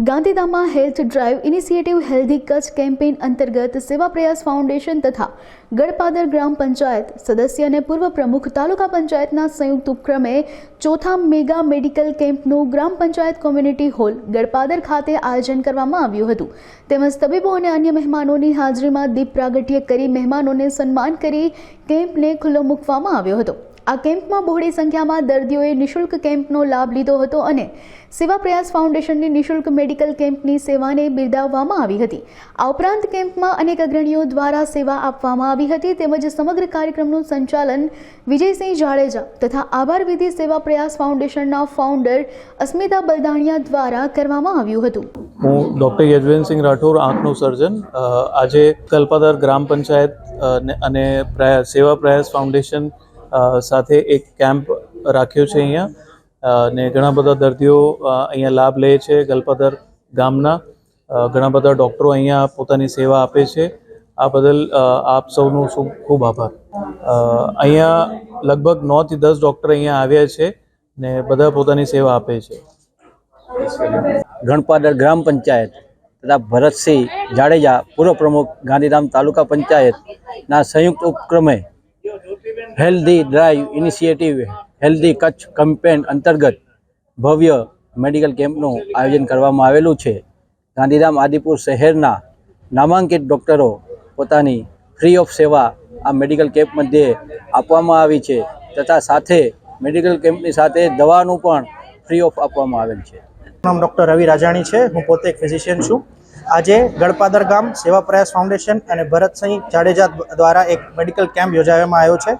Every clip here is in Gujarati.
ગાંધીધામમાં health drive initiative healthy Kutch campaign અંતર્ગત સેવા પ્રયાસ ફાઉન્ડેશન તથા ગળપાદર ગ્રામ પંચાયત સદસ્ય અને પૂર્વ પ્રમુખ તાલુકા પંચાયતના સંયુક્ત ઉપક્રમે ચોથા મેગા મેડિકલ કેમ્પનું ગ્રામ પંચાયત કોમ્યુનિટી હોલ ગળપાદર ખાતે આયોજન કરવામાં આવ્યું હતું તેમજ તબીબો અને અન્ય મહેમાનોની હાજરીમાં દીપ પ્રાગટ્ય કરી મહેમાનોને સન્માન કરી કેમ્પને ખુલ્લો મૂકવામાં આવ્યો હતો। આ કેમ્પમાં બહોળી સંખ્યામાં દર્દીઓએ નિઃશુલ્ક કેમ્પનો લાભ લીધો હતો અને સેવા પ્રયાસ ફાઉન્ડેશનની નિઃશુલ્ક મેડિકલ કેમ્પની સેવાને બિરદાવવામાં આવી હતી। આ ઉપરાંત કેમ્પમાં અનેક અગ્રણીઓ દ્વારા સેવા આપવામાં આવી હતી તેમજ સમગ્ર કાર્યક્રમનું સંચાલન વિજયસિંહ જાડેજા તથા આભાર વિધિ સેવા પ્રયાસ ફાઉન્ડેશનના ફાઉન્ડર અસ્મિતા બલદાણિયા દ્વારા કરવામાં આવ્યું હતું। હું ડૉક્ટર યજવેન્દ્રસિંહ રાઠોડ, આંખનો સર્જન, આજે ગળપાદર ગ્રામ પંચાયત અને સેવા પ્રયાસ ફાઉન્ડેશન સાથે એક કેમ્પ રાખ્યો છે અહીંયા ને ઘણા બધા દર્દીઓ અહીંયા લાભ લે છે। ગળપાદર ગામના ઘણા બધા ડૉક્ટરો અહીંયા પોતાની સેવા આપે છે। આ બદલ આપ સૌનો ખૂબ આભાર। અહીંયા લગભગ 9 થી 10 ડૉક્ટર અહીંયા આવ્યા છે ને બધા પોતાની સેવા આપે છે। ગળપાદર ગ્રામ પંચાયત તથા ભરતસિંહ જાડેજા, પૂર્વ પ્રમુખ ગાંધીધામ તાલુકા પંચાયતના સંયુક્ત ઉપક્રમે healthy drive initiative healthy Kutch campaign અંતર્ગત ભવ્ય મેડિકલ કેમ્પનું આયોજન કરવામાં આવેલું છે। ગાંધીધામ આદિપુર શહેરના નામાંકિત ડૉક્ટરો પોતાની ફ્રી ઓફ સેવા આ મેડિકલ કેમ્પ મધ્યે આપવામાં આવી છે તથા સાથે મેડિકલ કેમ્પની સાથે દવાનું પણ ફ્રી ઓફ આપવામાં આવેલ છે। નામ ડૉક્ટર રવિ રાજાણી છે। હું પોતે એક ફિઝિશિયન છું। આજે ગળપાદર ગામ સેવા પ્રયાસ ફાઉન્ડેશન અને ભરતસિંહ જાડેજા દ્વારા એક મેડિકલ કેમ્પ યોજાવામાં આવ્યો છે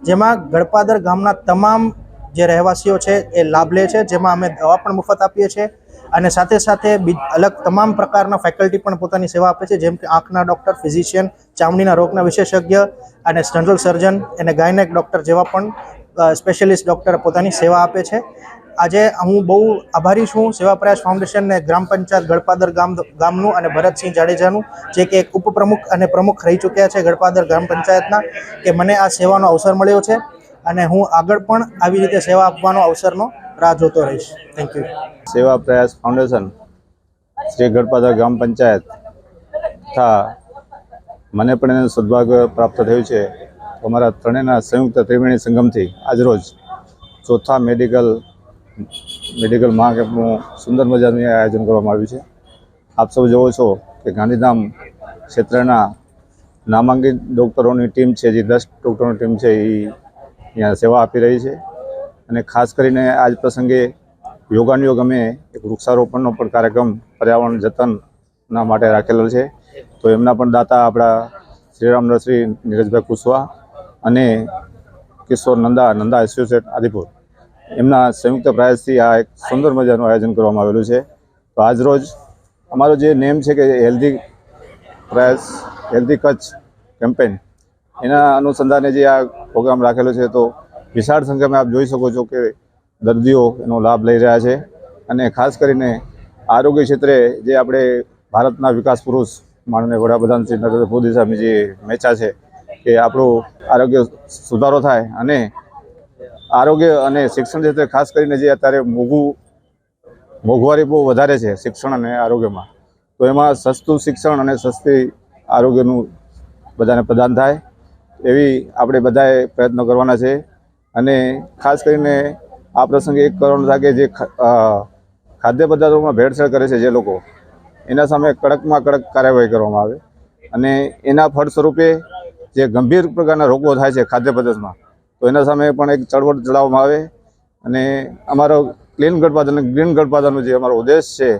જેમાં ગળપાદર ગામના તમામ જે રહેવાસીઓ છે એ લાભ લે છે, જેમાં અમે દવા પણ મફત આપીએ છીએ અને સાથે સાથે અલગ તમામ પ્રકારના ફેકલ્ટી પણ પોતાની સેવા આપે છે, જેમ કે આંખના ડૉક્ટર, ફિઝિશિયન, ચામડીના રોગના વિશેષજ્ઞ અને જનરલ સર્જન અને ગાયનેક ડૉક્ટર જેવા પણ સ્પેશિયલિસ્ટ ડૉક્ટર પોતાની સેવા આપે છે। આજે હું બહુ આભારી છું સેવા પ્રયાસ ફાઉન્ડેશન ને ગ્રામ પંચાયત ગળપાદર ગામનું અને ભરતસિંહ જાડેજાનું, જે કે એક ઉપપ્રમુખ અને પ્રમુખ રહી ચૂક્યા છે ગળપાદર ગ્રામ પંચાયતના, કે મને આ સેવાનો અવસર મળ્યો છે અને હું આગળ પણ આવી રીતે સેવા આપવાનો અવસરનો રાહ જોતો રહીશ। Thank you. સેવા પ્રયાસ ફાઉન્ડેશન શ્રી ગળપાદર ગ્રામ પંચાયત તથા મને પણ એનું સદભાગ્ય પ્રાપ્ત થયું છે। અમારા ત્રણેયના સંયુક્ત ત્રિવેણી સંગમથી આજરોજ ચોથા મેડિકલ મહાકેમ્પનું સુંદર મજાનું આયોજન કરવામાં આવ્યું છે। આપ સૌ જોવો છો કે ગાંધીધામ ક્ષેત્રના નામાંકિત ડૉક્ટરોની ટીમ છે, જે 10 ડૉક્ટરોની ટીમ છે, એ અહીંયા સેવા આપી રહી છે અને ખાસ કરીને આજ પ્રસંગે યોગાનુયોગ અમે એક વૃક્ષારોપણનો પણ કાર્યક્રમ પર્યાવરણ જતનના માટે રાખેલો છે। તો એમના પણ દાતા આપણા શ્રીરામ નર્સરી નીરજભાઈ કુશવાહ અને કિશોર નંદા એસોસિએટ આદિપુર, એમના સંયુક્ત પ્રયાસથી આ એક સુંદર મજાનું આયોજન કરવામાં આવેલું છે। તો આજરોજ અમારો જે નેમ છે કે હેલ્ધી કચ્છ કેમ્પેઇન, એના અનુસંધાને જે આ પ્રોગ્રામ રાખેલો છે, તો વિશાળ સંખ્યામાં આપ જોઈ શકો છો કે દર્દીઓ એનો લાભ લઈ રહ્યા છે અને ખાસ કરીને આરોગ્ય ક્ષેત્રે જે આપણે ભારતના વિકાસ પુરુષ માનનીય વડાપ્રધાન શ્રી નરેન્દ્ર મોદી સાહેબની જે મેચા છે કે આપણું આરોગ્ય સુધારો થાય અને આરોગ્ય અને શિક્ષણ ક્ષેત્રે ખાસ કરીને જે અત્યારે મોંઘવારી બહુ વધારે છે શિક્ષણ અને આરોગ્યમાં, તો એમાં સસ્તું શિક્ષણ અને સસ્તી આરોગ્યનું બધાને પ્રદાન થાય એવી આપણે બધાએ પ્રયત્નો કરવાના છે। અને ખાસ કરીને આ પ્રસંગે એક કરવાનું થાય કે જે ખાદ્ય પદાર્થોમાં ભેળસેળ કરે છે જે લોકો, એના સામે કડકમાં કડક કાર્યવાહી કરવામાં આવે અને એના ફળ સ્વરૂપે જે ગંભીર પ્રકારના રોગો થાય છે ખાદ્ય પદાર્થમાં, તો એના સામે પણ એક ચળવળ ચલાવવામાં આવે અને અમારો ક્લીન ગળપાદર અને ગ્રીન ગળપાદરનો જે અમારો ઉદ્દેશ છે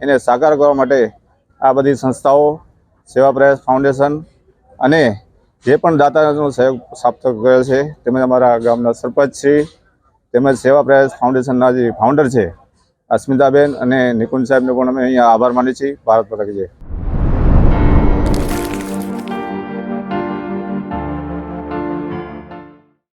એને સાકાર કરવા માટે આ બધી સંસ્થાઓ, સેવા પ્રયાસ ફાઉન્ડેશન અને જે પણ દાતાનો સહયોગ પ્રાપ્ત કર્યો છે, તેમજ અમારા ગામના સરપંચશ્રી તેમજ સેવા પ્રયાસ ફાઉન્ડેશનના જે ફાઉન્ડર છે અસ્મિતાબેન અને નિકુંજ સાહેબનો પણ અમે અહીંયા આભાર માનીએ છીએ। ભારત માતા કી જય।